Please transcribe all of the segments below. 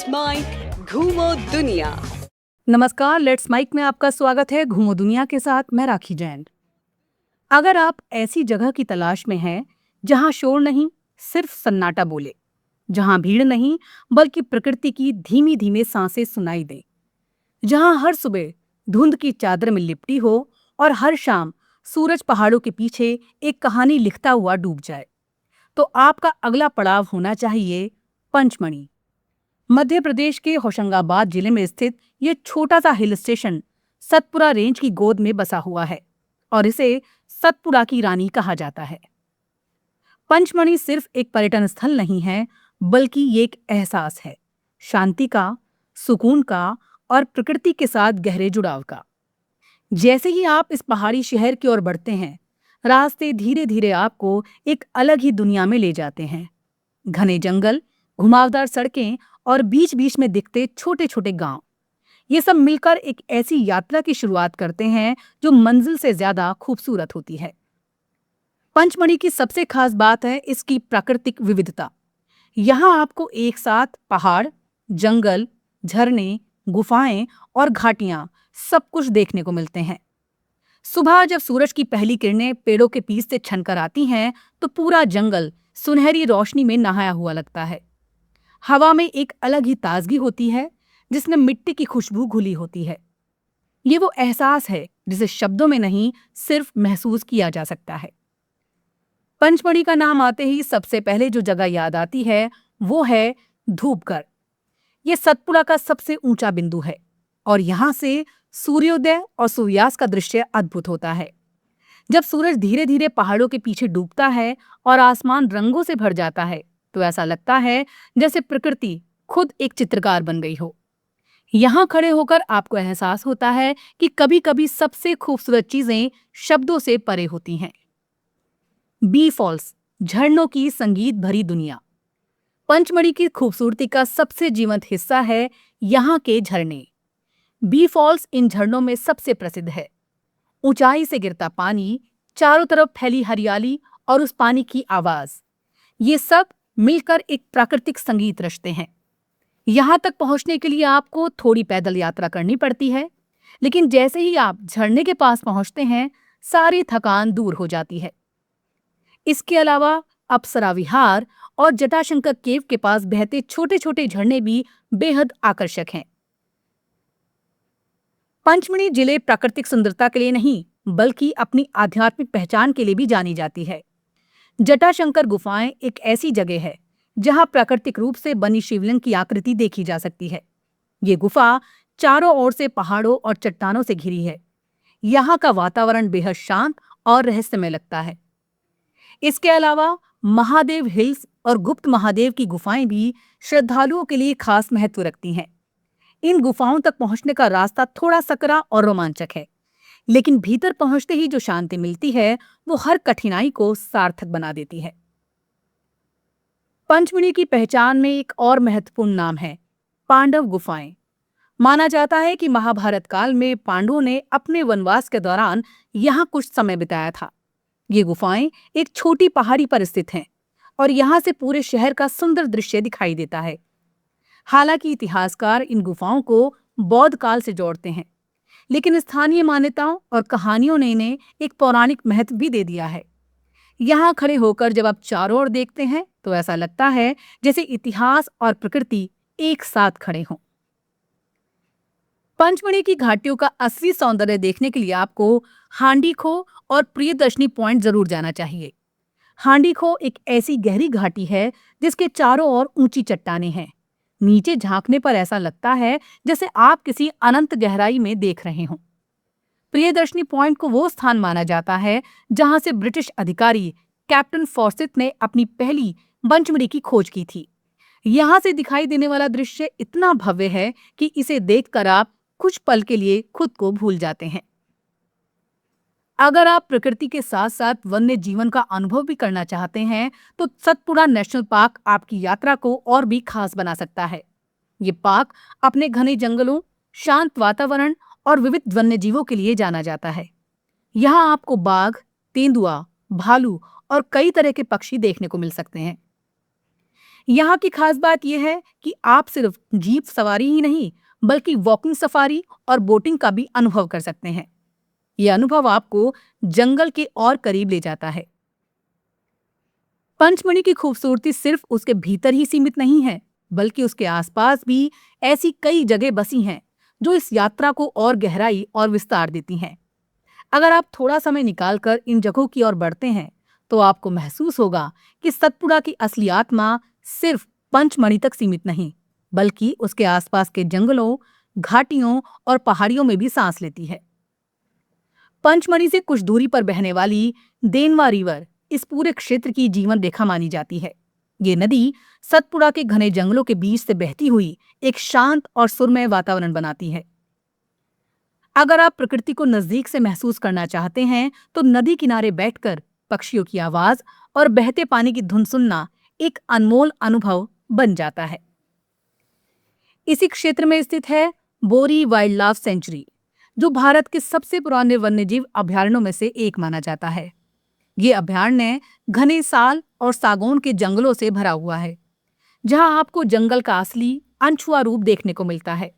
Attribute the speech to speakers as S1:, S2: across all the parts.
S1: Let's mic घूमो दुनिया।
S2: नमस्कार, लेट्स माइक में आपका स्वागत है। घूमो दुनिया के साथ मैं राखी जैन। अगर आप ऐसी जगह की तलाश में हैं जहां शोर नहीं, सिर्फ सन्नाटा बोले, जहां भीड़ नहीं बल्कि प्रकृति की धीमी धीमी सांसें सुनाई दे, जहां हर सुबह धुंध की चादर में लिपटी हो और हर शाम सूरज पहाड़ों के पीछे एक कहानी लिखता हुआ डूब जाए, तो आपका अगला पड़ाव होना चाहिए पंचमढ़ी। मध्य प्रदेश के होशंगाबाद जिले में स्थित ये छोटा सा हिल स्टेशन सतपुड़ा रेंज की गोद में बसा हुआ है और इसे सतपुड़ा की रानी कहा जाता है। पंचमढ़ी सिर्फ एक पर्यटन स्थल नहीं है, बल्कि ये एक एहसास है, शांति का, सुकून का और प्रकृति के साथ गहरे जुड़ाव का। जैसे ही आप इस पहाड़ी शहर की ओर बढ़ते हैं, रास्ते धीरे धीरे आपको एक अलग ही दुनिया में ले जाते हैं। घने जंगल, घुमावदार सड़कें और बीच बीच में दिखते छोटे छोटे गांव, ये सब मिलकर एक ऐसी यात्रा की शुरुआत करते हैं जो मंजिल से ज्यादा खूबसूरत होती है। पंचमढ़ी की सबसे खास बात है इसकी प्राकृतिक विविधता। यहाँ आपको एक साथ पहाड़, जंगल, झरने, गुफाएं और घाटियां सब कुछ देखने को मिलते हैं। सुबह जब सूरज की पहली किरणें पेड़ों के बीच से छनकर आती हैं, तो पूरा जंगल सुनहरी रोशनी में नहाया हुआ लगता है। हवा में एक अलग ही ताजगी होती है, जिसमें मिट्टी की खुशबू घुली होती है। ये वो एहसास है जिसे शब्दों में नहीं, सिर्फ महसूस किया जा सकता है। पंचमढ़ी का नाम आते ही सबसे पहले जो जगह याद आती है वो है धूपगढ़। ये सतपुड़ा का सबसे ऊंचा बिंदु है और यहाँ से सूर्योदय और सूर्यास्त का दृश्य अद्भुत होता है। जब सूरज धीरे धीरे पहाड़ों के पीछे डूबता है और आसमान रंगों से भर जाता है, तो ऐसा लगता है जैसे प्रकृति खुद एक चित्रकार बन गई हो। यहाँ खड़े होकर आपको एहसास होता है कि कभी कभी सबसे खूबसूरत चीजें शब्दों से परे होती हैं। बी फॉल्स, झरनों की संगीत भरी दुनिया। पंचमढ़ी की खूबसूरती का सबसे जीवंत हिस्सा है यहाँ के झरने। बी फॉल्स इन झरनों में सबसे प्रसिद्ध है। ऊंचाई से गिरता पानी, चारों तरफ फैली हरियाली और उस पानी की आवाज, ये सब मिलकर एक प्राकृतिक संगीत रचते हैं। यहाँ तक पहुँचने के लिए आपको थोड़ी पैदल यात्रा करनी पड़ती है, लेकिन जैसे ही आप झरने के पास पहुँचते हैं, सारी थकान दूर हो जाती है। इसके अलावा अप्सरा विहार और जटाशंकर केव के पास बहते छोटे छोटे झरने भी बेहद आकर्षक हैं। पंचमढ़ी जिले प्राकृतिक सुंदरता के लिए नहीं, बल्कि अपनी आध्यात्मिक पहचान के लिए भी जानी जाती है। जटाशंकर गुफाएं एक ऐसी जगह है जहां प्राकृतिक रूप से बनी शिवलिंग की आकृति देखी जा सकती है। ये गुफा चारों ओर से पहाड़ों और चट्टानों से घिरी है। यहाँ का वातावरण बेहद शांत और रहस्यमय लगता है। इसके अलावा महादेव हिल्स और गुप्त महादेव की गुफाएं भी श्रद्धालुओं के लिए खास महत्व रखती हैं। इन गुफाओं तक पहुंचने का रास्ता थोड़ा सकरा और रोमांचक है, लेकिन भीतर पहुंचते ही जो शांति मिलती है वो हर कठिनाई को सार्थक बना देती है। पंचमढ़ी की पहचान में एक और महत्वपूर्ण नाम है पांडव गुफाएं। माना जाता है कि महाभारत काल में पांडवों ने अपने वनवास के दौरान यहाँ कुछ समय बिताया था। ये गुफाएं एक छोटी पहाड़ी पर स्थित हैं और यहाँ से पूरे शहर का सुंदर दृश्य दिखाई देता है। हालांकि इतिहासकार इन गुफाओं को बौद्ध काल से जोड़ते हैं, लेकिन स्थानीय मान्यताओं और कहानियों ने इन्हें एक पौराणिक महत्व भी दे दिया है। यहाँ खड़े होकर जब आप चारों ओर देखते हैं, तो ऐसा लगता है जैसे इतिहास और प्रकृति एक साथ खड़े हों। पंचमढ़ी की घाटियों का असली सौंदर्य देखने के लिए आपको हांडीखो और प्रियदर्शनी पॉइंट जरूर जाना चाहिए। हांडीखो एक ऐसी गहरी घाटी है जिसके चारों ओर ऊंची चट्टानें हैं। नीचे झांकने पर ऐसा लगता है जैसे आप किसी अनंत गहराई में देख रहे हों। प्रियदर्शनी पॉइंट को वो स्थान माना जाता है जहां से ब्रिटिश अधिकारी कैप्टन फॉर्सिथ ने अपनी पहली पंचमढ़ी की खोज की थी। यहाँ से दिखाई देने वाला दृश्य इतना भव्य है कि इसे देखकर आप कुछ पल के लिए खुद को भूल जाते हैं। अगर आप प्रकृति के साथ साथ वन्य जीवन का अनुभव भी करना चाहते हैं, तो सतपुड़ा नेशनल पार्क आपकी यात्रा को और भी खास बना सकता है। ये पार्क अपने घने जंगलों, शांत वातावरण और विविध वन्य जीवों के लिए जाना जाता है। यहाँ आपको बाघ, तेंदुआ, भालू और कई तरह के पक्षी देखने को मिल सकते हैं। यहाँ की खास बात यह है कि आप सिर्फ जीप सवारी ही नहीं बल्कि वॉकिंग सफारी और बोटिंग का भी अनुभव कर सकते हैं। यह अनुभव आपको जंगल के और करीब ले जाता है। पंचमढ़ी की खूबसूरती सिर्फ उसके भीतर ही सीमित नहीं है, बल्कि उसके आसपास भी ऐसी कई जगह बसी हैं जो इस यात्रा को और गहराई और विस्तार देती हैं। अगर आप थोड़ा समय निकालकर इन जगहों की ओर बढ़ते हैं तो आपको महसूस होगा कि सतपुड़ा की असली आत्मा सिर्फ पंचमढ़ी तक सीमित नहीं, बल्कि उसके आसपास के जंगलों, घाटियों और पहाड़ियों में भी सांस लेती है। पंचमढ़ी से कुछ दूरी पर बहने वाली देनवा रिवर इस पूरे क्षेत्र की जीवन रेखा मानी जाती है। ये नदी सतपुड़ा के घने जंगलों के बीच से बहती हुई एक शांत और सुरमय वातावरण बनाती है। अगर आप प्रकृति को नजदीक से महसूस करना चाहते हैं तो नदी किनारे बैठकर पक्षियों की आवाज और बहते पानी की धुन सुनना एक अनमोल अनुभव बन जाता है। इसी क्षेत्र में स्थित है बोरी वाइल्ड लाइफ सेंचुरी, जो भारत के सबसे पुराने वन्यजीव अभयारण्यों में से एक माना जाता है। ये अभयारण्य घने साल और सागौन के जंगलों से भरा हुआ है, जहां आपको जंगल का असली अनछुआ रूप देखने को मिलता है।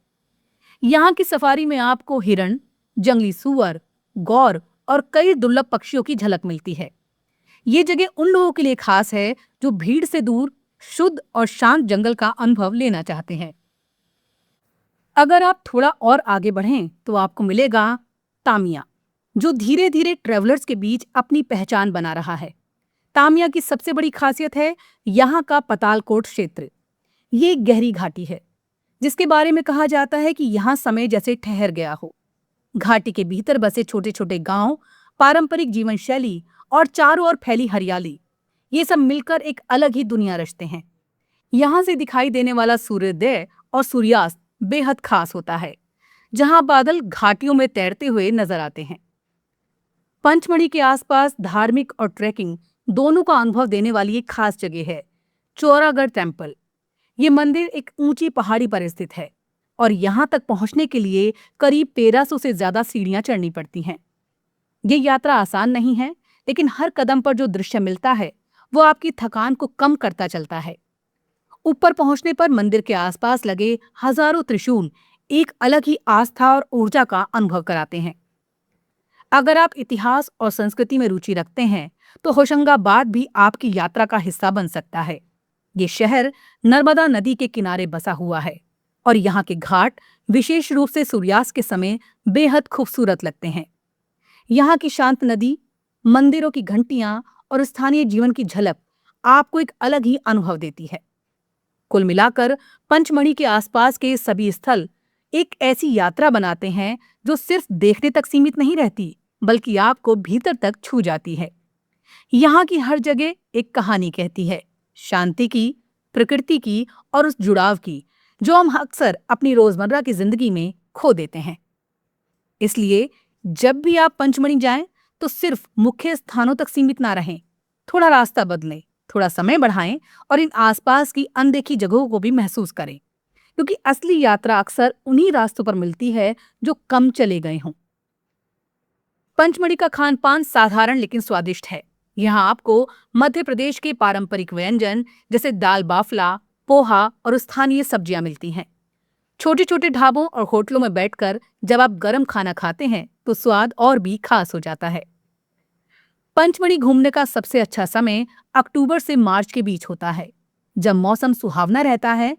S2: यहाँ की सफारी में आपको हिरण, जंगली सूअर, गौर और कई दुर्लभ पक्षियों की झलक मिलती है। ये जगह उन लोगों के लिए खास है जो भीड़ से दूर शुद्ध और शांत जंगल का अनुभव लेना चाहते हैं। अगर आप थोड़ा और आगे बढ़ें तो आपको मिलेगा तामिया, जो धीरे धीरे ट्रेवलर्स के बीच अपनी पहचान बना रहा है। तामिया की सबसे बड़ी खासियत है यहाँ का पतालकोट क्षेत्र। ये एक गहरी घाटी है जिसके बारे में कहा जाता है कि यहाँ समय जैसे ठहर गया हो। घाटी के भीतर बसे छोटे छोटे गांव, पारंपरिक जीवन शैली और चारों ओर फैली हरियाली, ये सब मिलकर एक अलग ही दुनिया रचते हैं। यहाँ से दिखाई देने वाला सूर्योदय और सूर्यास्त बेहद खास होता है, जहाँ बादल घाटियों में तैरते हुए नजर आते हैं। पंचमढ़ी के आसपास धार्मिक और ट्रैकिंग दोनों का अनुभव देने वाली एक खास जगह है चौरागढ़ टेम्पल। ये मंदिर एक ऊंची पहाड़ी पर स्थित है और यहाँ तक पहुँचने के लिए करीब 1300 से ज्यादा सीढ़ियां चढ़नी पड़ती हैं। ये यात्रा आसान नहीं है, लेकिन हर कदम पर जो दृश्य मिलता है वो आपकी थकान को कम करता चलता है। ऊपर पहुंचने पर मंदिर के आसपास लगे हजारों त्रिशूल एक अलग ही आस्था और ऊर्जा का अनुभव कराते हैं। अगर आप इतिहास और संस्कृति में रुचि रखते हैं तो होशंगाबाद भी आपकी यात्रा का हिस्सा बन सकता है। ये शहर नर्मदा नदी के किनारे बसा हुआ है और यहाँ के घाट विशेष रूप से सूर्यास्त के समय बेहद खूबसूरत लगते हैं। यहाँ की शांत नदी, मंदिरों की घंटियां और स्थानीय जीवन की झलक आपको एक अलग ही अनुभव देती है। कुल मिलाकर पंचमढ़ी के आसपास के सभी स्थल एक ऐसी यात्रा बनाते हैं जो सिर्फ देखने तक सीमित नहीं रहती, बल्कि आपको भीतर तक छू जाती है। यहाँ की हर जगह एक कहानी कहती है, शांति की, प्रकृति की और उस जुड़ाव की जो हम अक्सर अपनी रोजमर्रा की जिंदगी में खो देते हैं। इसलिए जब भी आप पंचमढ़ी जाएं तो सिर्फ मुख्य स्थानों तक सीमित ना रहें, थोड़ा रास्ता बदलें, थोड़ा समय बढ़ाएं और इन आसपास की अनदेखी जगहों को भी महसूस करें, क्योंकि असली यात्रा अक्सर उन्हीं रास्तों पर मिलती है जो कम चले गए हों। पंचमढ़ी का खान पान साधारण लेकिन स्वादिष्ट है। यहाँ आपको मध्य प्रदेश के पारंपरिक व्यंजन जैसे दाल बाफला, पोहा और स्थानीय सब्जियां मिलती हैं। छोटे छोटे ढाबों और होटलों में बैठकर जब आप गर्म खाना खाते हैं तो स्वाद और भी खास हो जाता है। पंचमढ़ी घूमने का सबसे अच्छा समय अक्टूबर से मार्च के बीच होता है, जब मौसम सुहावना रहता है।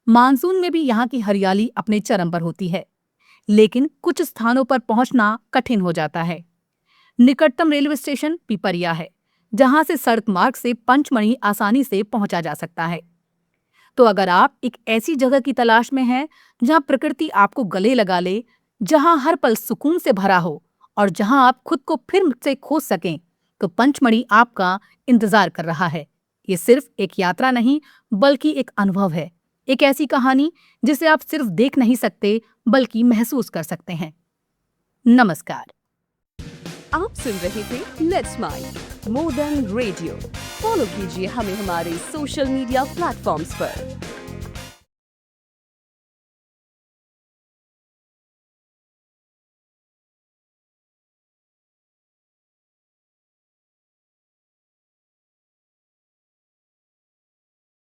S2: मानसून में भी यहाँ की हरियाली अपने चरम पर होती है, लेकिन कुछ स्थानों पर पहुंचना कठिन हो जाता है। निकटतम रेलवे स्टेशन पिपरिया है, जहां से सड़क मार्ग से पंचमढ़ी आसानी से पहुंचा जा सकता है। तो अगर आप एक ऐसी जगह की तलाश में हैं जहां प्रकृति आपको गले लगा ले, जहां हर पल सुकून से भरा हो और जहां आप खुद को फिर से खोज सकें, तो पंचमढ़ी आपका इंतजार कर रहा है। ये सिर्फ एक यात्रा नहीं बल्कि एक अनुभव है, एक ऐसी कहानी जिसे आप सिर्फ देख नहीं सकते बल्कि महसूस कर सकते हैं। नमस्कार।
S1: आप सुन रहे थे let's smile more than radio. Follow कीजिए हमें हमारे सोशल मीडिया प्लेटफॉर्म्स पर।